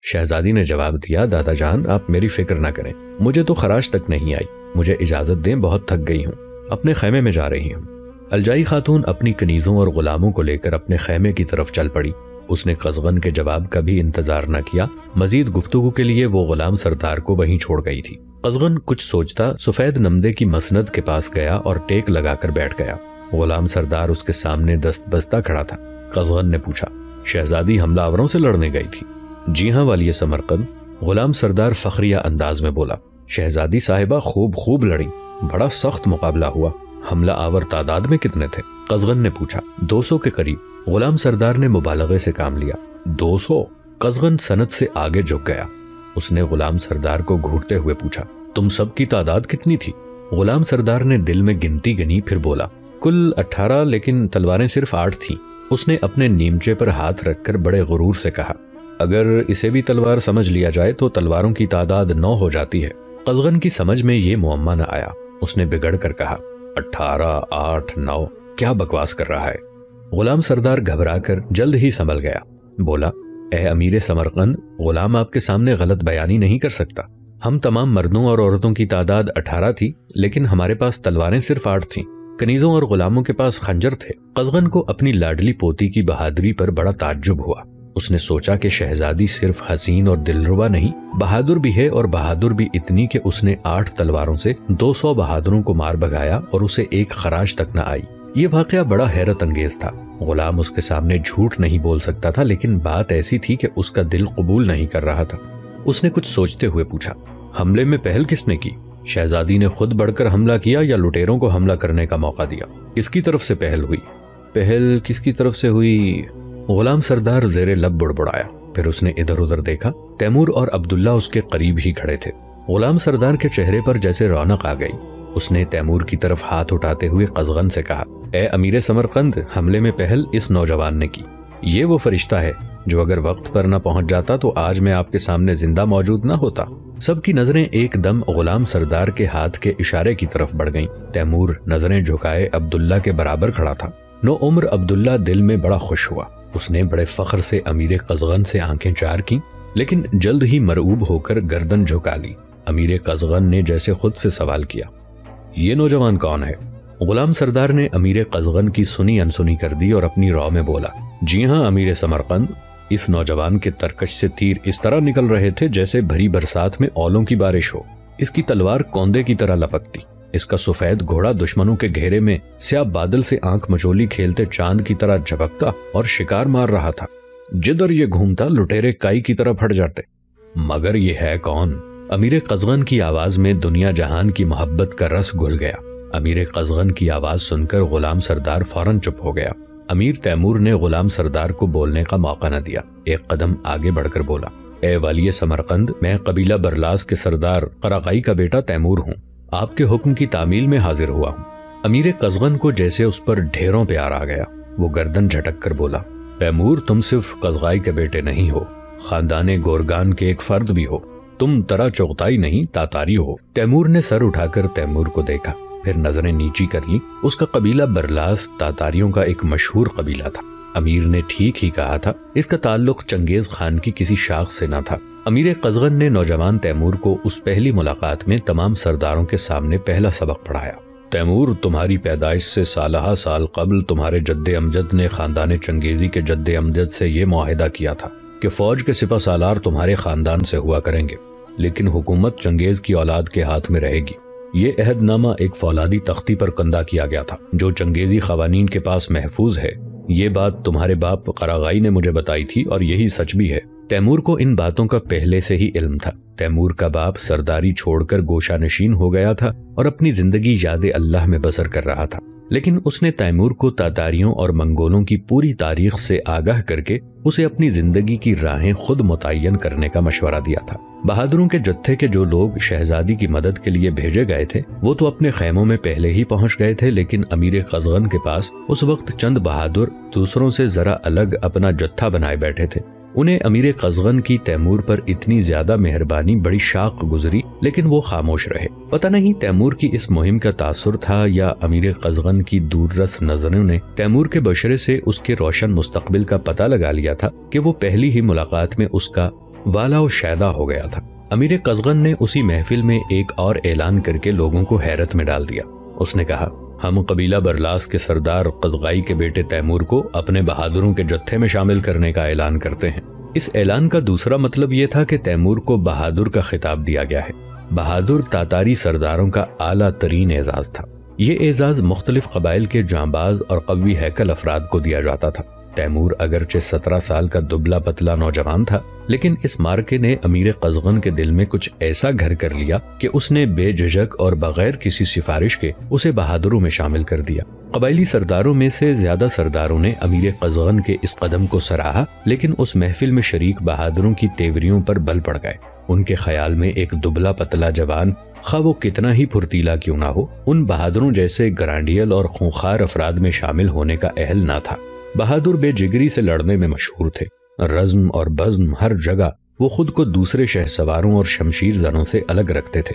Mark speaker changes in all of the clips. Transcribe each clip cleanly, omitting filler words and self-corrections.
Speaker 1: شہزادی نے جواب دیا، دادا جان آپ میری فکر نہ کریں، مجھے تو خراش تک نہیں آئی، مجھے اجازت دیں، بہت تھک گئی ہوں، اپنے خیمے میں جا رہی ہوں۔ الجائی خاتون اپنی کنیزوں اور غلاموں کو لے کر اپنے خیمے کی طرف چل پڑی۔ اس نے قزغن کے جواب کا بھی انتظار نہ کیا، مزید گفتگو کے لیے وہ غلام سردار کو وہیں چھوڑ گئی تھی۔ قزغن کچھ سوچتا سفید نمدے کی مسند کے پاس گیا اور ٹیک لگا کر بیٹھ گیا۔ غلام سردار اس کے سامنے دست بستہ کھڑا تھا۔ قزغن نے پوچھا، شہزادی حملہ آوروں سے لڑنے گئی تھی؟ جی ہاں والی سمرقند، غلام سردار فخریہ انداز میں بولا۔ شہزادی صاحبہ خوب لڑی، بڑا سخت مقابلہ ہوا۔ حملہ آور تعداد میں کتنے تھے؟ قزغن نے پوچھا۔ 200 کے قریب، غلام سردار نے مبالغے سے کام لیا۔ 200؟ قزغن سند سے آگے جھک گیا۔ اس نے غلام سردار کو گھورتے ہوئے پوچھا، تم سب کی تعداد کتنی تھی؟ غلام سردار نے دل میں گنتی گنی، پھر بولا، کل 18، لیکن تلواریں صرف 8 تھیں۔ اس نے اپنے نیمچے پر ہاتھ رکھ کر بڑے غرور سے کہا، اگر اسے بھی تلوار سمجھ لیا جائے تو تلواروں کی تعداد 9 ہو جاتی ہے۔ قزغن کی سمجھ میں یہ معمہ نہ آیا۔ اس نے بگڑ کر کہا، 18، 8، 9، کیا بکواس کر رہا ہے؟ غلام سردار گھبرا کر جلد ہی سنبھل گیا، بولا، اے امیر سمرقند، غلام آپ کے سامنے غلط بیانی نہیں کر سکتا۔ ہم تمام مردوں اور عورتوں کی تعداد 18 تھی، لیکن ہمارے پاس تلواریں صرف 8 تھیں۔ کنیزوں اور غلاموں کے پاس خنجر تھے۔ قزغن کو اپنی لاڈلی پوتی کی بہادری پر بڑا تعجب ہوا۔ اس نے سوچا کہ شہزادی صرف حسین اور دلربا نہیں، بہادر بھی ہے، اور بہادر بھی اتنی کہ اس نے 8 تلواروں سے 200 بہادروں کو مار بھگایا اور اسے ایک خراش تک نہ آئی۔ یہ واقعہ بڑا حیرت انگیز تھا۔ غلام اس کے سامنے جھوٹ نہیں بول سکتا تھا، لیکن بات ایسی تھی کہ اس کا دل قبول نہیں کر رہا تھا۔ اس نے کچھ سوچتے ہوئے پوچھا، حملے میں پہل کس نے کی؟ شہزادی نے خود بڑھ کر حملہ کیا یا لٹیروں کو حملہ کرنے کا موقع دیا؟ کس کی طرف سے پہل ہوئی؟ پہل کس کی طرف سے ہوئی؟ غلام سردار زیر لب بڑبڑایا۔ پھر اس نے ادھر ادھر دیکھا۔ تیمور اور عبداللہ اس کے قریب ہی کھڑے تھے۔ غلام سردار کے چہرے پر جیسے رونق آ گئی۔ اس نے تیمور کی طرف ہاتھ اٹھاتے ہوئے قزغن سے کہا، اے امیر سمرقند، حملے میں پہل اس نوجوان نے کی۔ یہ وہ فرشتہ ہے جو اگر وقت پر نہ پہنچ جاتا تو آج میں آپ کے سامنے زندہ موجود نہ ہوتا۔ سب کی نظریں ایک دم غلام سردار کے ہاتھ کے اشارے کی طرف بڑھ گئیں۔ تیمور نظریں جھکائے عبداللہ کے برابر کھڑا تھا۔ نو عمر عبداللہ دل میں بڑا خوش ہوا۔ اس نے بڑے فخر سے امیر قزغن سے آنکھیں چار کیں، لیکن جلد ہی مرعوب ہو کر گردن جھکا لی۔ امیر قزغن نے جیسے خود سے سوال کیا، یہ نوجوان کون ہے؟ غلام سردار نے امیر قزغن کی سنی انسنی کر دی اور اپنی رو میں بولا، جی ہاں امیر سمرقند، اس نوجوان کے ترکش سے تیر اس طرح نکل رہے تھے جیسے بھری برسات میں اولوں کی بارش ہو۔ اس کی تلوار کوندے کی طرح لپکتی، اس کا سفید گھوڑا دشمنوں کے گھیرے میں سیاہ بادل سے آنکھ مچولی کھیلتے چاند کی طرح جھپکتا اور شکار مار رہا تھا۔ جدھر یہ گھومتا لٹیرے کائی کی طرح پھٹ جاتے۔ مگر یہ ہے کون؟ امیر قزغن کی آواز میں دنیا جہان کی محبت کا رس گھل گیا۔ امیر قزغن کی آواز سن کر غلام سردار فوراً چپ ہو گیا۔ امیر تیمور نے غلام سردار کو بولنے کا موقع نہ دیا۔ ایک قدم آگے بڑھ کر بولا، اے والی سمرقند، میں قبیلہ برلاس کے سردار قراقائی کا بیٹا تیمور ہوں، آپ کے حکم کی تعمیل میں حاضر ہوا ہوں۔ امیر قزغن کو جیسے اس پر ڈھیروں پیار آ گیا۔ وہ گردن جھٹک کر بولا، تیمور، تم صرف قزغائی کے بیٹے نہیں ہو، خاندان گورگان کے ایک فرد بھی ہو۔ تم ترا چغتائی نہیں، تاتاری ہو۔ تیمور نے سر اٹھا کر تیمور کو دیکھا، پھر نظریں نیچی کر لی۔ اس کا قبیلہ برلاس تاتاریوں کا ایک مشہور قبیلہ تھا۔ امیر نے ٹھیک ہی کہا تھا، اس کا تعلق چنگیز خان کی کسی شاخ سے نہ تھا۔ امیر قزغن نے نوجوان تیمور کو اس پہلی ملاقات میں تمام سرداروں کے سامنے پہلا سبق پڑھایا۔ تیمور، تمہاری پیدائش سے سالہ سال قبل تمہارے جد امجد نے خاندان چنگیزی کے جد امجد سے یہ معاہدہ کیا تھا کہ فوج کے سپہ سالار تمہارے خاندان سے ہوا کریں گے، لیکن حکومت چنگیز کی اولاد کے ہاتھ میں رہے گی۔ یہ عہد نامہ ایک فولادی تختی پر کندہ کیا گیا تھا جو چنگیزی قوانین کے پاس محفوظ ہے۔ یہ بات تمہارے باپ قراغائی نے مجھے بتائی تھی اور یہی سچ بھی ہے۔ تیمور کو ان باتوں کا پہلے سے ہی علم تھا۔ تیمور کا باپ سرداری چھوڑ کر گوشہ نشین ہو گیا تھا اور اپنی زندگی یاد اللہ میں بسر کر رہا تھا، لیکن اس نے تیمور کو تاتاریوں اور منگولوں کی پوری تاریخ سے آگاہ کر کے اسے اپنی زندگی کی راہیں خود متعین کرنے کا مشورہ دیا تھا۔ بہادروں کے جتھے کے جو لوگ شہزادی کی مدد کے لیے بھیجے گئے تھے وہ تو اپنے خیموں میں پہلے ہی پہنچ گئے تھے، لیکن امیر قزغن کے پاس اس وقت چند بہادر دوسروں سے ذرا الگ اپنا جتھا بنائے بیٹھے تھے۔ انہیں امیر قزغن کی تیمور پر اتنی زیادہ مہربانی بڑی شاق گزری، لیکن وہ خاموش رہے۔ پتہ نہیں تیمور کی اس مہم کا تاثر تھا یا امیر قزغن کی دور رس نظروں نے تیمور کے بشرے سے اس کے روشن مستقبل کا پتہ لگا لیا تھا کہ وہ پہلی ہی ملاقات میں اس کا والا و شیدا ہو گیا تھا۔ امیر قزغن نے اسی محفل میں ایک اور اعلان کر کے لوگوں کو حیرت میں ڈال دیا۔ اس نے کہا، ہم قبیلہ برلاس کے سردار قزغائی کے بیٹے تیمور کو اپنے بہادروں کے جتھے میں شامل کرنے کا اعلان کرتے ہیں۔ اس اعلان کا دوسرا مطلب یہ تھا کہ تیمور کو بہادر کا خطاب دیا گیا ہے۔ بہادر تاتاری سرداروں کا اعلیٰ ترین اعزاز تھا۔ یہ اعزاز مختلف قبائل کے جانباز اور قوی ہیکل افراد کو دیا جاتا تھا۔ تیمور اگرچہ 17 سال کا دبلا پتلا نوجوان تھا، لیکن اس مارکے نے امیر قزغن کے دل میں کچھ ایسا گھر کر لیا کہ اس نے بے جھجک اور بغیر کسی سفارش کے اسے بہادروں میں شامل کر دیا۔ قبائلی سرداروں میں سے زیادہ سرداروں نے امیر قزغن کے اس قدم کو سراہا، لیکن اس محفل میں شریک بہادروں کی تیوریوں پر بل پڑ گئے۔ ان کے خیال میں ایک دبلا پتلا جوان، خواہ وہ کتنا ہی پھرتیلا کیوں نہ ہو، ان بہادروں جیسے گرانڈیل اور خونخوار افراد میں شامل ہونے کا اہل نہ تھا۔ بہادر بے جگری سے لڑنے میں مشہور تھے۔ رزم اور بزم ہر جگہ وہ خود کو دوسرے شہ سواروں اور شمشیر زنوں سے الگ رکھتے تھے۔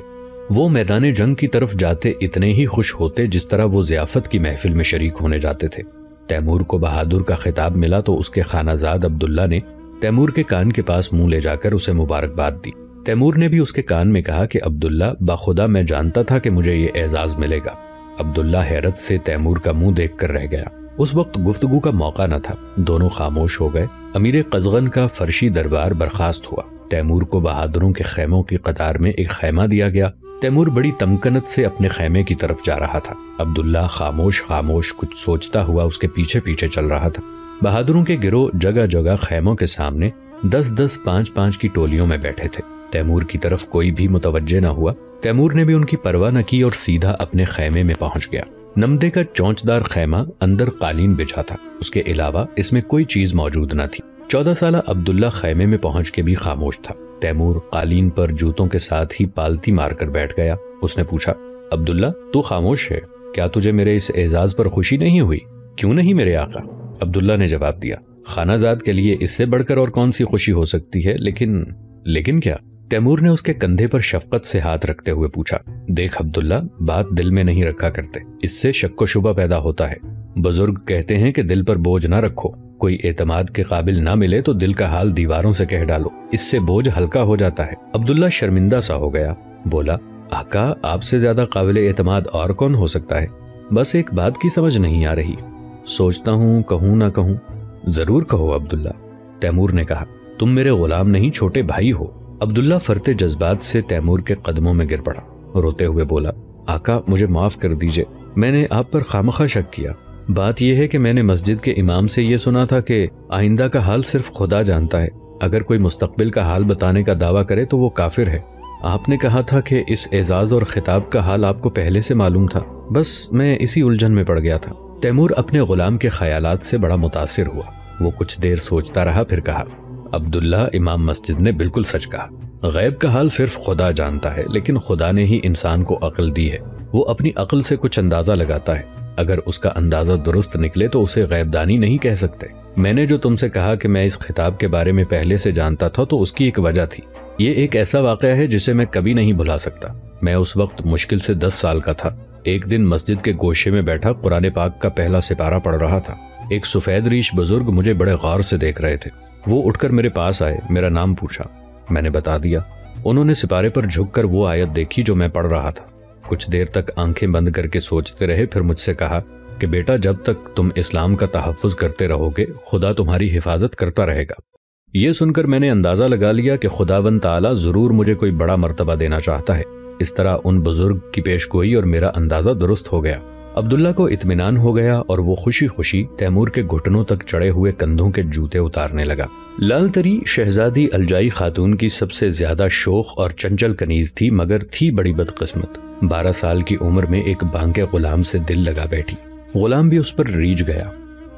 Speaker 1: وہ میدان جنگ کی طرف جاتے اتنے ہی خوش ہوتے جس طرح وہ ضیافت کی محفل میں شریک ہونے جاتے تھے۔ تیمور کو بہادر کا خطاب ملا تو اس کے خانہ زاد عبداللہ نے تیمور کے کان کے پاس منہ لے جا کر اسے مبارکباد دی۔ تیمور نے بھی اس کے کان میں کہا کہ عبداللہ، بخدا میں جانتا تھا کہ مجھے یہ اعزاز ملے گا۔ عبداللہ حیرت سے تیمور کا منہ دیکھ کر رہ گیا۔ اس وقت گفتگو کا موقع نہ تھا، دونوں خاموش ہو گئے۔ امیر قزغن کا فرشی دربار برخاست ہوا۔ تیمور کو بہادروں کے خیموں کی قطار میں ایک خیمہ دیا گیا۔ تیمور بڑی تمکنت سے اپنے خیمے کی طرف جا رہا تھا۔ عبداللہ خاموش خاموش کچھ سوچتا ہوا اس کے پیچھے پیچھے چل رہا تھا۔ بہادروں کے گروہ جگہ جگہ خیموں کے سامنے 10-10 5-5 کی ٹولیوں میں بیٹھے تھے۔ تیمور کی طرف کوئی بھی متوجہ نہ ہوا۔ تیمور نے بھی ان کی پرواہ نہ کی اور سیدھا اپنے خیمے میں پہنچ گیا۔ نمدے کا چونچدار خیمہ، اندر قالین بچھا تھا، اس کے علاوہ اس میں کوئی چیز موجود نہ تھی۔ 14 سالہ عبداللہ خیمے میں پہنچ کے بھی خاموش تھا۔ تیمور قالین پر جوتوں کے ساتھ ہی پالتی مار کر بیٹھ گیا۔ اس نے پوچھا، عبداللہ تو خاموش ہے، کیا تجھے میرے اس اعزاز پر خوشی نہیں ہوئی؟ کیوں نہیں میرے آقا؟ عبداللہ نے جواب دیا، خانہ زاد کے لیے اس سے بڑھ کر اور کون سی خوشی ہو سکتی ہے، لیکن کیا؟ تیمور نے اس کے کندھے پر شفقت سے ہاتھ رکھتے ہوئے پوچھا، دیکھ عبداللہ، بات دل میں نہیں رکھا کرتے، اس سے شک و شبہ پیدا ہوتا ہے۔ بزرگ کہتے ہیں کہ دل پر بوجھ نہ رکھو، کوئی اعتماد کے قابل نہ ملے تو دل کا حال دیواروں سے کہہ ڈالو، اس سے بوجھ ہلکا ہو جاتا ہے۔ عبداللہ شرمندہ سا ہو گیا، بولا، آقا آپ سے زیادہ قابل اعتماد اور کون ہو سکتا ہے؟ بس ایک بات کی سمجھ نہیں آ رہی، سوچتا ہوں کہوں نہ کہوں۔ ضرور کہو عبداللہ، تیمور نے کہا، تم میرے غلام نہیں چھوٹے بھائی ہو۔ عبداللہ فرتے جذبات سے تیمور کے قدموں میں گر پڑا، روتے ہوئے بولا، آقا مجھے معاف کر دیجئے، میں نے آپ پر خامخواہ شک کیا۔ بات یہ ہے کہ میں نے مسجد کے امام سے یہ سنا تھا کہ آئندہ کا حال صرف خدا جانتا ہے، اگر کوئی مستقبل کا حال بتانے کا دعویٰ کرے تو وہ کافر ہے۔ آپ نے کہا تھا کہ اس اعزاز اور خطاب کا حال آپ کو پہلے سے معلوم تھا، بس میں اسی الجھن میں پڑ گیا تھا۔ تیمور اپنے غلام کے خیالات سے بڑا متاثر ہوا۔ وہ کچھ دیر سوچتا رہا، پھر کہا، عبداللہ امام مسجد نے بالکل سچ کہا، غیب کا حال صرف خدا جانتا ہے، لیکن خدا نے ہی انسان کو عقل دی ہے، وہ اپنی عقل سے کچھ اندازہ لگاتا ہے، اگر اس کا اندازہ درست نکلے تو اسے غیب دانی نہیں کہہ سکتے۔ میں نے جو تم سے کہا کہ میں اس خطاب کے بارے میں پہلے سے جانتا تھا تو اس کی ایک وجہ تھی۔ یہ ایک ایسا واقعہ ہے جسے میں کبھی نہیں بھلا سکتا۔ میں اس وقت مشکل سے 10 سال کا تھا۔ ایک دن مسجد کے گوشے میں بیٹھا قرآن پاک کا پہلا سپارہ پڑھ رہا تھا۔ ایک سفید ریش بزرگ مجھے بڑے غور سے دیکھ رہے تھے۔ وہ اٹھ کر میرے پاس آئے، میرا نام پوچھا، میں نے بتا دیا۔ انہوں نے سپارے پر جھک کر وہ آیت دیکھی جو میں پڑھ رہا تھا۔ کچھ دیر تک آنکھیں بند کر کے سوچتے رہے، پھر مجھ سے کہا کہ بیٹا جب تک تم اسلام کا تحفظ کرتے رہو گے خدا تمہاری حفاظت کرتا رہے گا۔ یہ سن کر میں نے اندازہ لگا لیا کہ خداوند تعالیٰ ضرور مجھے کوئی بڑا مرتبہ دینا چاہتا ہے۔ اس طرح ان بزرگ کی پیش گوئی اور میرا اندازہ درست ہو گیا۔ عبداللہ کو اطمینان ہو گیا اور وہ خوشی خوشی تیمور کے گھٹنوں تک چڑھے ہوئے کندھوں کے جوتے اتارنے لگا۔ لال تری شہزادی الجائی خاتون کی سب سے زیادہ شوخ اور چنچل کنیز تھی، مگر تھی بڑی بدقسمت۔ 12 سال کی عمر میں ایک بانکے غلام سے دل لگا بیٹھی۔ غلام بھی اس پر ریجھ گیا۔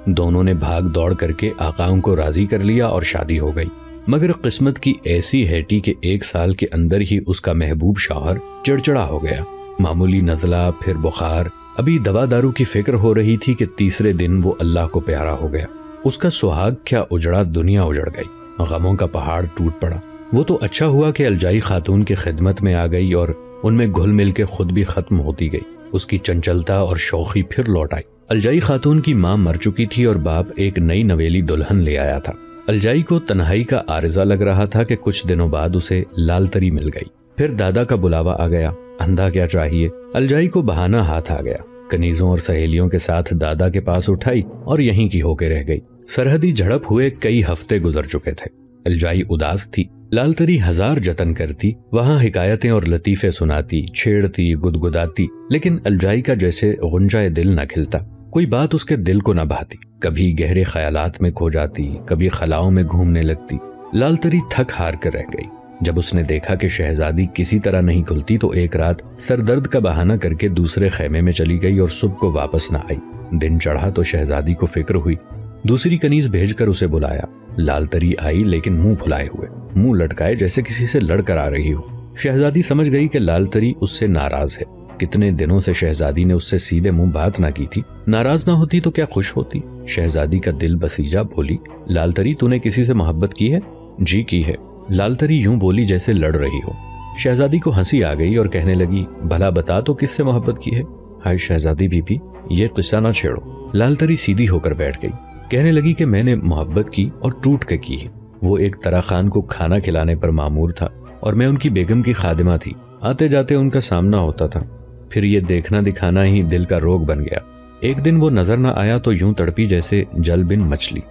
Speaker 1: دونوں نے بھاگ دوڑ کر کے آقاؤں کو راضی کر لیا اور شادی ہو گئی، مگر قسمت کی ایسی ہیٹی کہ 1 سال کے اندر ہی اس کا محبوب شوہر چڑچڑا ہو گیا۔ معمولی نزلہ، پھر بخار، ابھی دوا دارو کی فکر ہو رہی تھی کہ تیسرے دن وہ اللہ کو پیارا ہو گیا۔ اس کا سہاگ کیا اجڑا، دنیا اجڑ گئی، غموں کا پہاڑ ٹوٹ پڑا۔ وہ تو اچھا ہوا کہ الجائی خاتون کی خدمت میں آ گئی اور ان میں گھل مل کے خود بھی ختم ہوتی گئی۔ اس کی چنچلتا اور شوخی پھر لوٹ آئی۔ الجائی خاتون کی ماں مر چکی تھی اور باپ ایک نئی نویلی دلہن لے آیا تھا۔ الجائی کو تنہائی کا عارضہ لگ رہا تھا کہ کچھ دنوں بعد اسے لال تری مل گئی۔ پھر دادا کا بلاوا آ گیا۔ اندھا کیا چاہیے، الجائی کو بہانہ ہاتھ آ گیا۔ کنیزوں اور سہیلیوں کے ساتھ دادا کے پاس اٹھائی اور یہیں کی ہو کے رہ گئی۔ سرحدی جھڑپ ہوئے کئی ہفتے گزر چکے تھے۔ الجائی اداس تھی۔ لال تری ہزار جتن کرتی، وہاں حکایتیں اور لطیفے سناتی، چھیڑتی، گدگداتی، لیکن الجائی کا جیسے غنچۂ دل نہ کھلتا۔ کوئی بات اس کے دل کو نہ بھاتی۔ کبھی گہرے خیالات میں کھو جاتی، کبھی خلاؤں میں گھومنے لگتی۔ لال تری تھک ہار کر رہ گئی۔ جب اس نے دیکھا کہ شہزادی کسی طرح نہیں کھلتی تو ایک رات سر درد کا بہانہ کر کے دوسرے خیمے میں چلی گئی اور صبح کو واپس نہ آئی۔ دن چڑھا تو شہزادی کو فکر ہوئی۔ دوسری کنیز بھیج کر اسے بلایا۔ لال تری آئی لیکن منہ پھلائے ہوئے، منہ لٹکائے جیسے کسی سے لڑ کر آ رہی ہو۔ شہزادی سمجھ گئی کہ لال تری اس سے ناراض ہے۔ کتنے دنوں سے شہزادی نے اس سے سیدھے منہ بات نہ کی تھی۔ ناراض نہ ہوتی تو کیا خوش ہوتی۔ شہزادی کا دل بسیجا بولی، لال تری تو نے کسی سے محبت کی ہے؟ جی کی ہے۔ لال تری یوں بولی جیسے لڑ رہی ہو۔ شہزادی کو ہنسی آ گئی اور کہنے لگی، بھلا بتا تو کس سے محبت کی ہے؟ ہائے شہزادی بی بی، یہ قصہ نہ چھیڑو۔ لال تری سیدھی ہو کر بیٹھ گئی، کہنے لگی کہ میں نے محبت کی اور ٹوٹ کے کی ہے۔ وہ ایک طرح خان کو کھانا کھلانے پر مامور تھا اور میں ان کی بیگم کی خادمہ تھی۔ آتے جاتے ان کا سامنا ہوتا تھا، پھر یہ دیکھنا دکھانا ہی دل کا روگ بن گیا۔ ایک دن وہ نظر نہ آیا تو یوں تڑپی جیسے جل بن مچھلی۔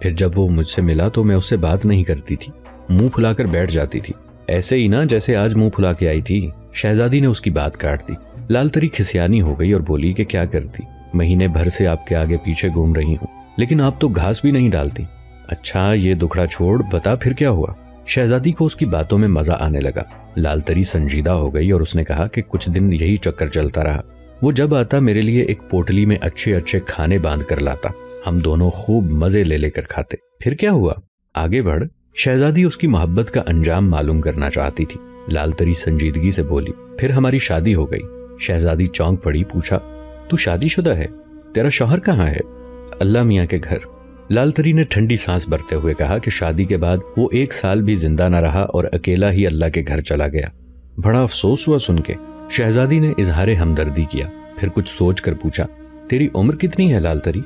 Speaker 1: پھر جب وہ مجھ سے ملا تو میں اس سے بات نہیں کرتی تھی، منہ پھلا کر بیٹھ جاتی تھی، ایسے ہی نا جیسے آج منہ پھلا کے آئی تھی۔ شہزادی نے اس کی بات کاٹ دی۔ لال تری کھسیانی ہو گئی اور بولی کہ کیا کرتی، مہینے بھر سے آپ کے آگے پیچھے گھوم رہی ہوں، لیکن آپ تو گھاس بھی نہیں ڈالتی۔ اچھا یہ دکھڑا چھوڑ، بتا پھر کیا ہوا؟ شہزادی کو اس کی باتوں میں مزہ آنے لگا۔ لال تری سنجیدہ ہو گئی اور اس نے کہا کہ کچھ دن یہی چکر چلتا رہا۔ وہ جب آتا میرے لیے ایک پوٹلی میں اچھے اچھے کھانے باندھ کر لاتا، ہم دونوں خوب مزے لے لے کر کھاتے۔ پھر کیا ہوا؟ آگے بڑھ۔ شہزادی اس کی محبت کا انجام معلوم کرنا چاہتی تھی۔ لال تری سنجیدگی سے بولی، پھر ہماری شادی ہو گئی۔ شہزادی چونک پڑی، پوچھا تو شادی شدہ ہے؟ تیرا شوہر کہاں ہے؟ اللہ میاں کے گھر۔ لال تری نے ٹھنڈی سانس بھرتے ہوئے کہا کہ شادی کے بعد وہ 1 سال بھی زندہ نہ رہا اور اکیلا ہی اللہ کے گھر چلا گیا۔ بڑا افسوس ہوا سن کے۔ شہزادی نے اظہار ہمدردی کیا، پھر کچھ سوچ کر پوچھا، تیری عمر کتنی ہے لال تری؟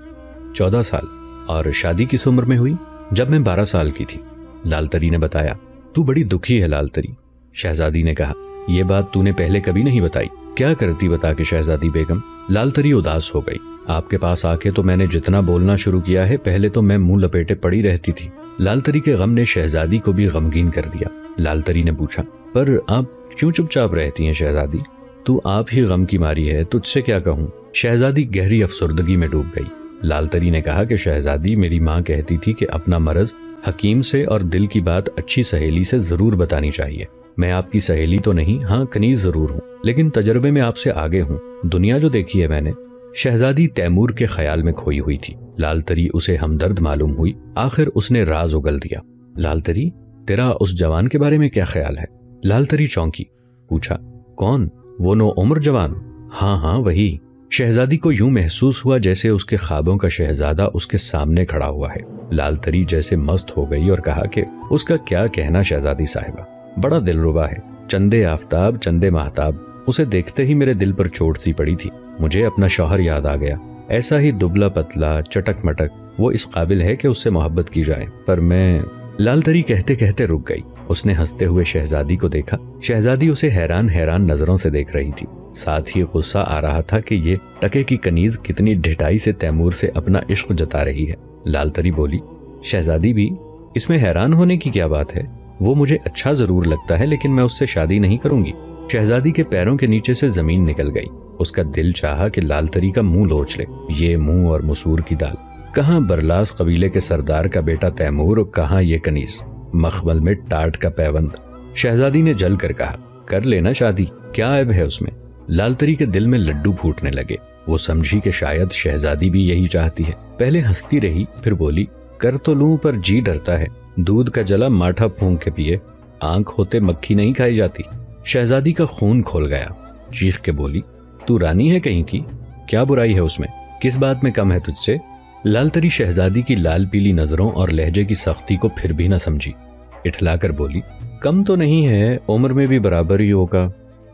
Speaker 1: 14 سال۔ اور شادی کس عمر میں ہوئی؟ جب میں 12 سال کی تھی۔ لال تری نے بتایا۔ تو بڑی دکھی ہے لال تری۔ شہزادی نے کہا، یہ بات تو نے پہلے کبھی نہیں بتائی، کیا کرتی بتا کے شہزادی بیگم؟ لال تری اداس ہو گئی۔ آپ کے پاس آ کے تو میں نے جتنا بولنا شروع کیا ہے، پہلے تو میں منہ لپیٹے پڑی رہتی تھی۔ لال تری کے غم نے شہزادی کو بھی غمگین کر دیا۔ لال تری نے پوچھا، پر آپ کیوں چپ چاپ رہتی ہیں شہزادی؟ تو آپ ہی غم کی ماری ہے، تجھ سے کیا کہوں؟ شہزادی گہری افسردگی میں ڈوب گئی۔ لال تری نے کہا کہ شہزادی، میری ماں کہتی تھی کہ اپنا مرض حکیم سے اور دل کی بات اچھی سہیلی سے ضرور بتانی چاہیے۔ میں آپ کی سہیلی تو نہیں، ہاں کنیز ضرور ہوں، لیکن تجربے میں آپ سے آگے ہوں، دنیا جو دیکھی ہے میں نے۔ شہزادی تیمور کے خیال میں کھوئی ہوئی تھی۔ لال تری اسے ہمدرد معلوم ہوئی۔ آخر اس نے راز اگل دیا۔ لال تری، تیرا اس جوان کے بارے میں کیا خیال ہے؟ لال تری چونکی، پوچھا، کون؟ وہ نو عمر جوان؟ ہاں ہاں وہی۔ شہزادی کو یوں محسوس ہوا جیسے اس کے خوابوں کا شہزادہ اس کے سامنے کھڑا ہوا ہے۔ لال تری جیسے مست ہو گئی اور کہا کہ اس کا کیا کہنا شہزادی صاحبہ، بڑا دلربا ہے، چندے آفتاب چندے ماہتاب۔ اسے دیکھتے ہی میرے دل پر چوٹ سی پڑی تھی۔ مجھے اپنا شوہر یاد آ گیا، ایسا ہی دبلا پتلا چٹک مٹک، وہ اس قابل ہے کہ اس سے محبت کی جائے، پر میں… لال تری کہتے کہتے رک گئی۔ اس نے ہنستے ہوئے شہزادی کو دیکھا۔ شہزادی اسے حیران حیران نظروں سے دیکھ رہی تھی، ساتھ ہی غصہ آ رہا تھا کہ یہ ٹکے کی کنیز کتنی ڈھٹائی سے تیمور سے اپنا عشق جتا رہی ہے۔ لال تری بولی، شہزادی بھی، اس میں حیران ہونے کی کیا بات ہے؟ وہ مجھے اچھا ضرور لگتا ہے، لیکن میں اس سے شادی نہیں کروں گی۔ شہزادی کے پیروں کے نیچے سے زمین نکل گئی۔ اس کا دل چاہا کہ لال تری کا منہ لوچ لے۔ یہ منہ اور مسور کی دال، کہاں برلاس قبیلے کے سردار کا بیٹا تیمور، کہاں یہ کنیز، مخمل میں ٹاٹ کا پیوند۔ شہزادی نے جل کر کہا، کر لینا شادی، کیا عیب ہے اس میں؟ لال تری کے دل میں لڈو پھوٹنے لگے۔ وہ سمجھی کہ شاید شہزادی بھی یہی چاہتی ہے۔ پہلے ہنستی رہی، پھر بولی، کر تو لوں پر جی ڈرتا ہے، دودھ کا جلا ماٹھا پھونک کے پیے، آنکھ ہوتے مکھی نہیں کھائی جاتی۔ شہزادی کا خون کھول گیا، چیخ کے بولی، تو رانی ہے کہیں کی، کیا برائی ہے اس میں، کس بات میں کم ہے تجھ سے؟ لال تری شہزادی کی لال پیلی نظروں اور لہجے کی سختی کو پھر بھی نہ سمجھی، اٹھلا کر بولی، کم تو نہیں ہے، عمر میں بھی برابر ہی ہوگا،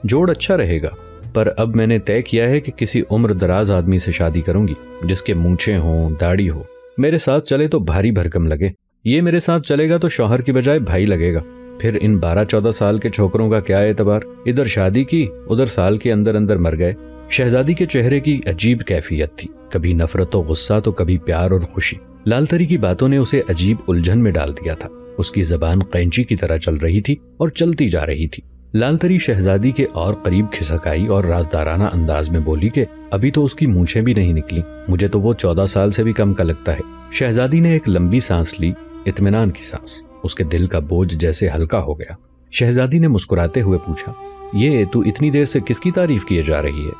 Speaker 1: جوڑ اچھا رہے گا، پر اب میں نے طے کیا ہے کہ کسی عمر دراز آدمی سے شادی کروں گی، جس کے مونچھیں ہوں، داڑھی ہو، میرے ساتھ چلے تو بھاری بھرکم لگے۔ یہ میرے ساتھ چلے گا تو شوہر کی بجائے بھائی لگے گا، پھر ان 12-14 سال کے چھوکروں کا کیا اعتبار، ادھر شادی کی ادھر سال کے اندر اندر مر گئے۔ شہزادی کے چہرے کی عجیب کیفیت تھی، کبھی نفرت و غصہ تو کبھی پیار اور خوشی۔ لال تری کی باتوں نے اسے عجیب الجھن میں ڈال دیا تھا، اس کی زبان قینچی کی طرح چل رہی تھی اور چلتی جا رہی تھی۔ لال تری شہزادی کے اور قریب کھسک آئی اور رازدارانہ انداز میں بولی کہ ابھی تو اس کی مونچھیں بھی نہیں نکلی، مجھے تو وہ 14 سال سے بھی کم کا لگتا ہے۔ شہزادی نے ایک لمبی سانس لی، اطمینان کی سانس، اس کے دل کا بوجھ جیسے ہلکا ہو گیا۔ شہزادی نے مسکراتے ہوئے پوچھا، یہ تو اتنی دیر سے کس کی تعریف کیے جا رہی ہے؟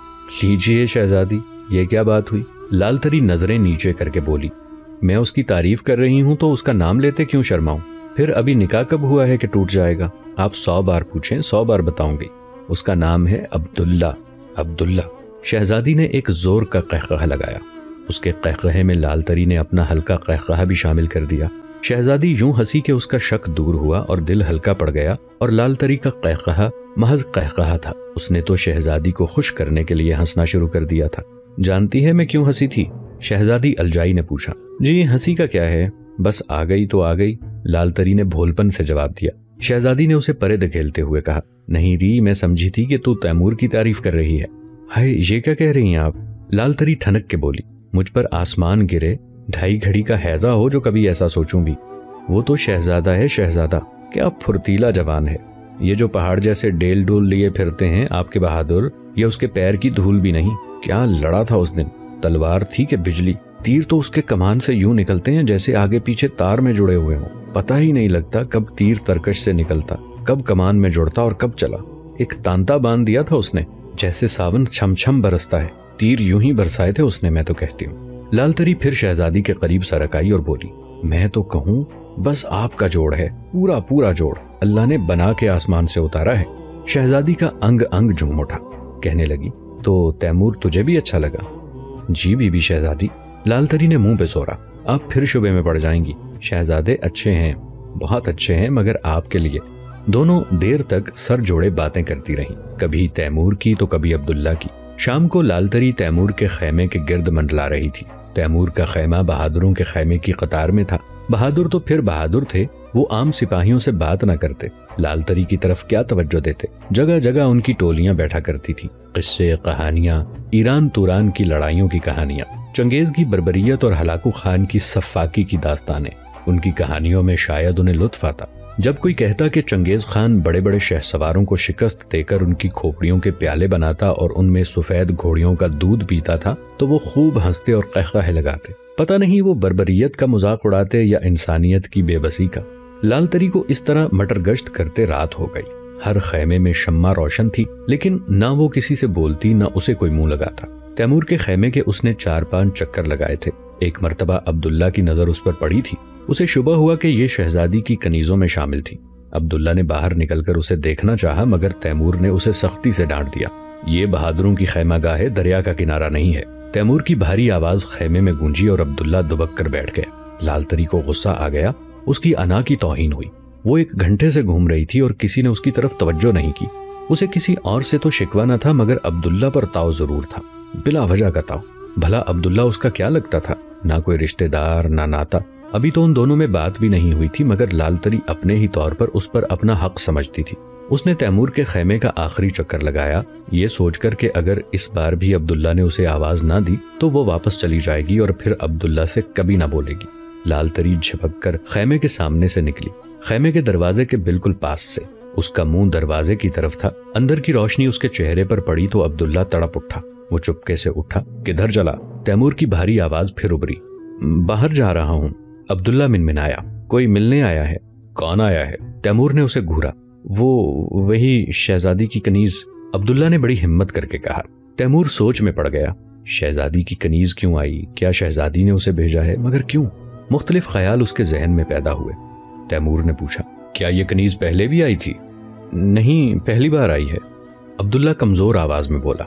Speaker 1: لیجیے شہزادی، یہ کیا بات ہوئی؟ لال تری نظریں نیچے کر کے بولی، میں اس کی تعریف کر رہی ہوں تو اس کا نام لیتے کیوں شرماؤں؟ پھر ابھی نکاح کب ہوا ہے کہ ٹوٹ جائے گا؟ آپ 100 بار پوچھیں 100 بار بتاؤں گی۔ اس کا نام ہے عبداللہ۔ عبداللہ؟ شہزادی نے ایک زور کا قہقہہ لگایا۔ اس کے قہقہے میں لال تری نے اپنا ہلکا قہقہہ بھی شامل کر دیا۔ شہزادی یوں ہنسی کہ اس کا شک دور ہوا اور دل ہلکا پڑ گیا، اور لال تری کا قہقہہ محض قہقہہ تھا۔ اس نے تو شہزادی کو خوش کرنے کے لیے ہنسنا شروع کر دیا تھا۔ جانتی ہے میں کیوں ہنسی تھی؟ شہزادی الجائی نے پوچھا۔ جی ہنسی کا کیا ہے، بس آ گئی تو آ گئی، لال تری نے بھولپن سے جواب دیا۔ شہزادی نے اسے پرے دھکیلتے ہوئے کہا، نہیں ری، میں سمجھی تھی کہ تو تیمور کی تعریف کر رہی ہے۔ ہائے، یہ کیا کہہ رہی ہیں آپ؟ لال تری ٹھنک کے بولی، مجھ پر آسمان گرے، 2.5 گھڑی کا ہیضہ ہو جو کبھی ایسا سوچوں بھی۔ وہ تو شہزادہ ہے، شہزادہ، کیا پھرتیلا جوان ہے۔ یہ جو پہاڑ جیسے ڈیل ڈول لیے پھرتے ہیں آپ کے بہادر، یہ اس کے پیر کی دھول بھی نہیں۔ کیا لڑا تھا اس دن، تلوار تھی کہ بجلی؟ تیر تو اس کے کمان سے یوں نکلتے ہیں جیسے آگے پیچھے تار میں جڑے ہوئے ہوں، پتہ ہی نہیں لگتا کب تیر ترکش سے نکلتا، کب کمان میں جڑتا اور کب چلا۔ ایک تانتا باندھ دیا تھا اس نے، جیسے ساون چھم چھم برستا ہے، تیر یوں ہی برسائے تھے اس نے، میں تو کہتی ہوں۔ لال تری پھر شہزادی کے قریب سرک آئی اور بولی، میں تو کہوں بس آپ کا جوڑ ہے، پورا پورا جوڑ اللہ نے بنا کے آسمان سے اتارا ہے۔ شہزادی کا انگ انگ جھوم اٹھا، کہنے لگی، تو تیمور تجھے بھی اچھا لگا؟ جی بی بی شہزادی۔ لال تری نے منہ پہ سورا، آپ پھر شبے میں پڑ جائیں گی، شہزادے اچھے ہیں، بہت اچھے ہیں، مگر آپ کے لیے۔ دونوں دیر تک سر جوڑے باتیں کرتی رہیں، کبھی تیمور کی تو کبھی عبداللہ کی۔ شام کو لال تری تیمور کے خیمے کے گرد منڈلا رہی تھی۔ تیمور کا خیمہ بہادروں کے خیمے کی قطار میں تھا۔ بہادر تو پھر بہادر تھے، وہ عام سپاہیوں سے بات نہ کرتے، لال تری کی طرف کیا توجہ دیتے۔ جگہ جگہ ان کی ٹولیاں بیٹھا کرتی تھی، قصے، کہانیاں، ایران توران کی لڑائیوں کی کہانیاں، چنگیز کی بربریت اور ہلاکو خان کی سفاکی کی داستانیں۔ ان کی کہانیوں میں شاید انہیں لطف آتا۔ جب کوئی کہتا کہ چنگیز خان بڑے بڑے شہ سواروں کو شکست دے کر ان کی کھوپڑیوں کے پیالے بناتا اور ان میں سفید گھوڑیوں کا دودھ پیتا تھا تو وہ خوب ہنستے اور قہقہے لگاتے۔ پتہ نہیں وہ بربریت کا مذاق اڑاتے یا انسانیت کی بے بسی کا۔ لال تری کو اس طرح مٹر گشت کرتے رات ہو گئی۔ ہر خیمے میں شمع روشن تھی، لیکن نہ وہ کسی سے بولتی نہ اسے کوئی منہ لگاتا۔ تیمور کے خیمے کے اس نے 4-5 چکر لگائے تھے۔ ایک مرتبہ عبداللہ کی نظر اس پر پڑی تھی، اسے شبہ ہوا کہ یہ شہزادی کی کنیزوں میں شامل تھی۔ عبداللہ نے باہر نکل کر اسے دیکھنا چاہا، مگر تیمور نے اسے سختی سے ڈانٹ دیا۔ یہ بہادروں کی خیمہ گاہ ہے، دریا کا کنارہ نہیں ہے۔ تیمور کی بھاری آواز خیمے میں گونجی اور عبداللہ دبک کر بیٹھ گیا۔ لال تری کو غصہ آ گیا، اس کی انا کی توہین ہوئی۔ وہ 1 گھنٹے سے گھوم رہی تھی اور کسی نے اس کی طرف توجہ نہیں کی۔ اسے کسی اور سے تو شکوہ نہ تھا، مگر عبداللہ پر تاؤ ضرور تھا، بلا وجہ کا تاؤ۔ بھلا عبداللہ اس کا کیا لگتا تھا؟ نہ کوئی رشتہ دار، نہ ناتا۔ ابھی تو ان دونوں میں بات بھی نہیں ہوئی تھی، مگر لال تری اپنے ہی طور پر اس پر اپنا حق سمجھتی تھی۔ اس نے تیمور کے خیمے کا آخری چکر لگایا، یہ سوچ کر کہ اگر اس بار بھی عبداللہ نے اسے آواز نہ دی تو وہ واپس چلی جائے گی اور پھر عبداللہ سے کبھی نہ بولے گی۔ لال تری جھپک کر خیمے کے سامنے سے نکلی، خیمے کے دروازے کے بالکل پاس سے۔ اس کا منہ دروازے کی طرف تھا، اندر کی روشنی اس کے چہرے پر پڑی تو عبداللہ تڑپ اٹھا۔ وہ چپکے سے اٹھا، کدھر چلا؟ تیمور کی بھاری آواز پھر ابری۔ باہر جا رہا ہوں، عبداللہ منمنایا۔ کوئی ملنے آیا ہے؟ کون آیا ہے؟ تیمور نے اسے گھورا۔ وہی شہزادی کی کنیز، عبداللہ نے بڑی ہمت کر کے کہا۔ تیمور سوچ میں پڑ گیا، شہزادی کی کنیز کیوں آئی؟ کیا شہزادی نے اسے بھیجا ہے؟ مگر کیوں؟ مختلف خیال اس کے ذہن میں پیدا ہوئے۔ تیمور نے پوچھا، کیا یہ کنیز پہلے بھی آئی تھی؟ نہیں، پہلی بار آئی ہے، عبداللہ کمزور آواز میں بولا۔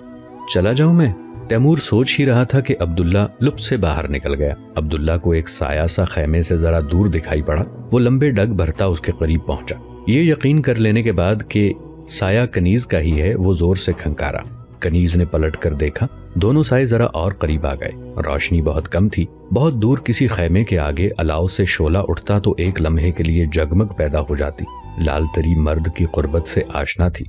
Speaker 1: چلا جاؤں میں؟ تیمور سوچ ہی رہا تھا کہ عبداللہ لپ سے باہر نکل گیا۔ عبداللہ کو ایک سایہ سا خیمے سے ذرا دور دکھائی پڑا، وہ لمبے ڈگ بھرتا اس کے قریب پہنچا۔ یہ یقین کر لینے کے بعد کہ سایہ کنیز کا ہی ہے، وہ زور سے کھنکارا۔ کنیز نے پلٹ کر دیکھا، دونوں سائے ذرا اور قریب آ گئے۔ روشنی بہت کم تھی۔ بہت دور کسی خیمے کے آگے الاؤ سے شعلہ اٹھتا تو ایک لمحے کے لیے جگمگ پیدا ہو جاتی۔ لال تری مرد کی قربت سے آشنا تھی۔